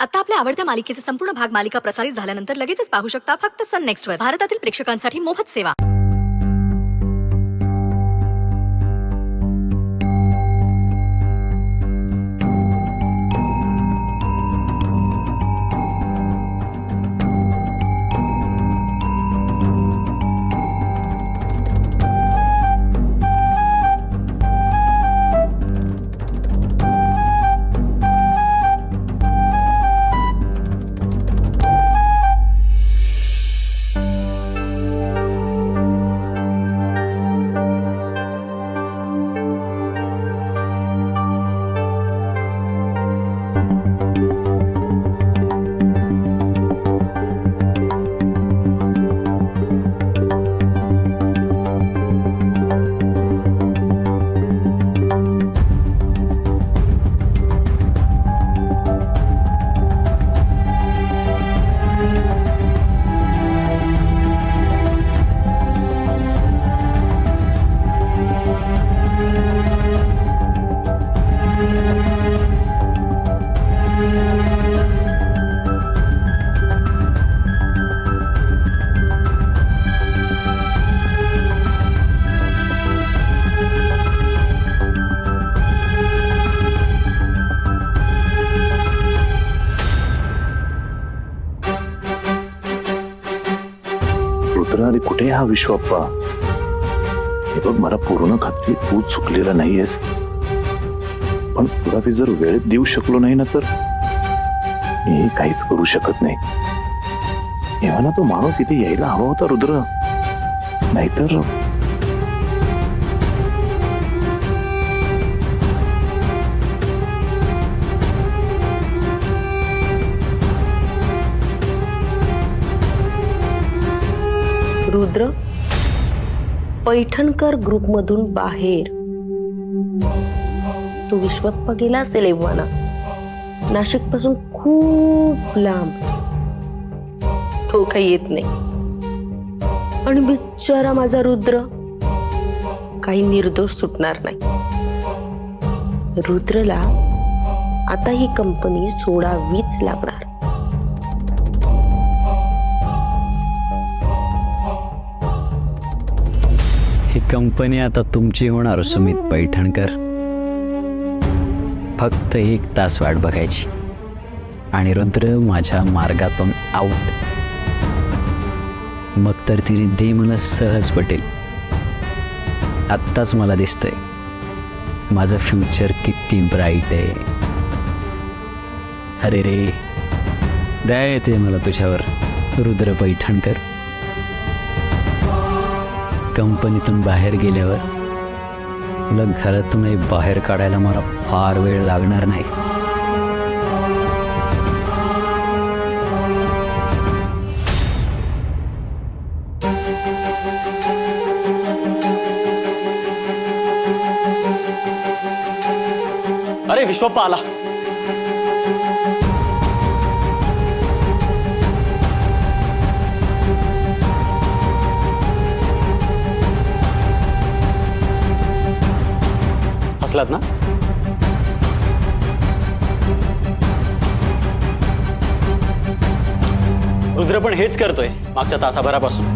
आता आपल्या आवडत्या मालिकेचे संपूर्ण भाग मालिका प्रसारित झाल्यानंतर लगेचच पाहू शकता फक्त सन नेक्स्टवर. भारतातील प्रेक्षकांसाठी मोफत सेवा. रुद्र, कुठे हा विश्वप्पा? हे बघ, मला पूर्ण खात्री तू चुकलेला नाहीयेस, पण तुला मी जर वेळेत देऊ शकलो नाही ना तर मी काहीच करू शकत नाही. तेव्हा ना तो माणूस इथे यायला हवा होता रुद्र, नाहीतर रुद्र, पैठणकर ग्रुपमधून बाहेर तो विश्वप्पा गेला असेल एव्हाना, नाशिक पासून खूप लांब. तो काही येत नाही आणि बिचारा माझा रुद्र काही निर्दोष सुटणार नाही. रुद्रला आता ही कंपनी सोडावीच लागणार. ही कंपनी आता तुमची होणार सुमित पैठणकर. फक्त 1 तास वाट बघायची आणि रुद्र माझ्या मार्गातून आउट. मग तर ती रिद्धी मला सहज पटेल. आत्ताच मला दिसतंय माझं फ्युचर किती ब्राईट आहे. अरे रे, दया येते मला तुझ्यावर रुद्र पैठणकर. कंपनीतून बाहेर गेल्यावर तुला घरातूनही बाहेर काढायला मला फार वेळ लागणार नाही. अरे विश्वप्पा आला. हसलात ना? रुद्र पण हेच करतोय मागच्या तासाभरापासून.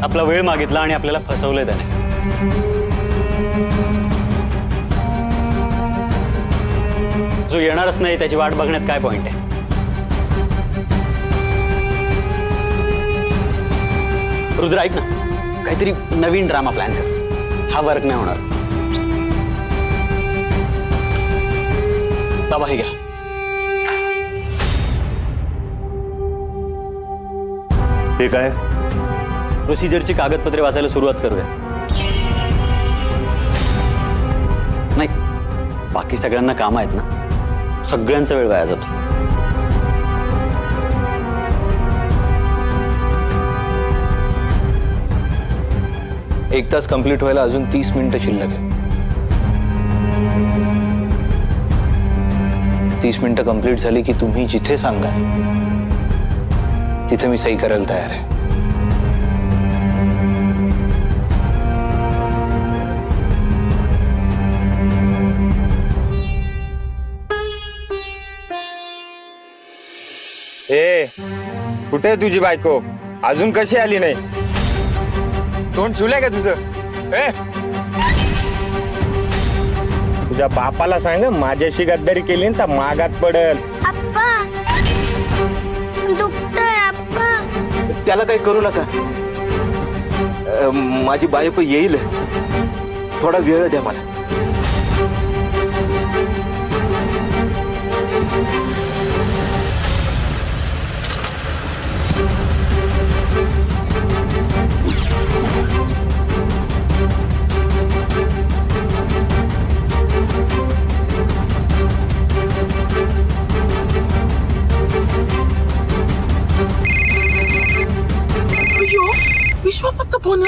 आपला वेळ मागितला आणि आपल्याला फसवलंय त्याने. जो येणारच नाही त्याची वाट बघण्यात काय पॉइंट आहे? रुद्र ऐक ना, काहीतरी नवीन ड्रामा प्लॅन कर. हा वर्क नाही होणार. बाबा हे घ्या. हे काय? प्रोसिजरची कागदपत्रे वाचायला सुरुवात करूया. नाही, बाकी सगळ्यांना काम आहेत ना, सगळ्यांचा वेळ वाया जातो. 1 तास कंप्लीट व्हायला अजून 30 मिनिटं शिल्लक आहेत. 30 मिनिटं कंप्लीट झाली की तुम्ही जिथे सांगा तिथे मी सही करायला तयार आहे. ए कुठे आहे तुझी बायको? अजून कशी आली नाही? तोंड शिवलंय का तुझं? ए तुझ्या बापाला सांग माझ्याशी गद्दारी केली ना तर मागात पडल. त्याला काही करू नका. माझी बायको येईल, थोडा वेळ द्या मला. विश्वापतचा फोन.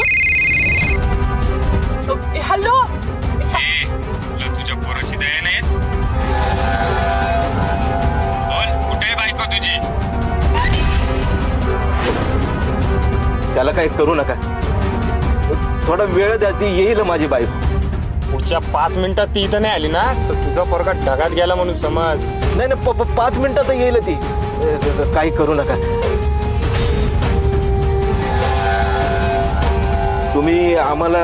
हॅलो, तुला तुझ्या पोराची दया नाही? बोल कुठे आहे बायको तुझी? त्याला काही करू नका, थोडा वेळ द्या, ती येईल माझी बायको. पुढच्या 5 मिनिटात ती इथं नाही आली ना तर तुझा पोरगा ढगात गेला म्हणून समज. नाही नाही, 5 मिनिटात येईल ती. काही करू नका. तुम्ही आम्हाला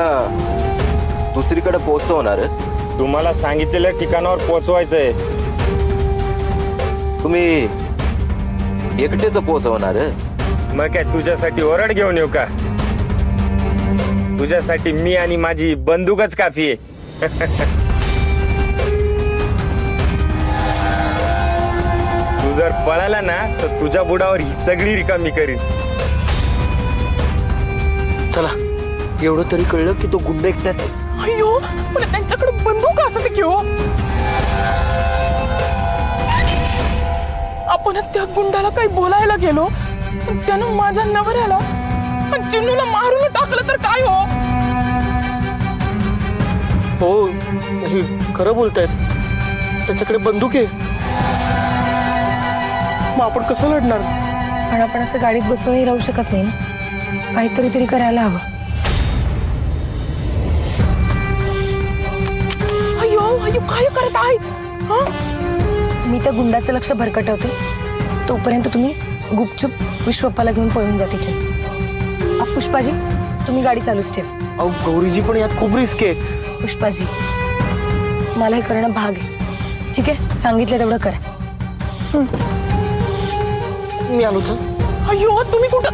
दुसरीकडे पोहोचवणार? तुम्हाला सांगितलेल्या ठिकाणावर पोहोचवायचंय. तुम्ही एकटेच पोहोचवणार? मग काय तुझ्यासाठी ओरड घेऊन येऊ का? तुझ्यासाठी मी आणि माझी बंदूकच काफी आहे. तू जर पळाला ना तर तुझ्या बुडावर ही सगळी रिकामी करीन. चला, एवढं तरी कळलं की तो गुंड एकटाच आहे. अयो, पण त्यांच्याकडे बंदूक असं ते घेऊ. आपण त्या गुंडाला काही बोलायला गेलो, त्यानं माझ्या नवऱ्याला चिन्नूला मारून टाकलं तर काय हो? हो, हे खरं बोलतायत. त्याच्याकडे बंदूक आहे. मग आपण कसं लढणार? पण आपण असं गाडीत बसूनही राहू शकत नाही ना, काहीतरी तरी करायला हवं. अयो अयो, काय करत आहे? मी त्या गुंडाचं लक्ष भरकटवते, तोपर्यंत तुम्ही गुपचूप विश्वप्पाला घेऊन पळून जा तिथून. पुष्पाजी, तुम्ही गाडी चालूच ठेवा. अहो गौरीजी, पण यात खूप रिस्क आहे. पुष्पाजी, मला हे करणं भाग आहे. ठीक आहे, सांगितलं तेवढं करा. मी आलो तर. अयो, तुम्ही कुठं?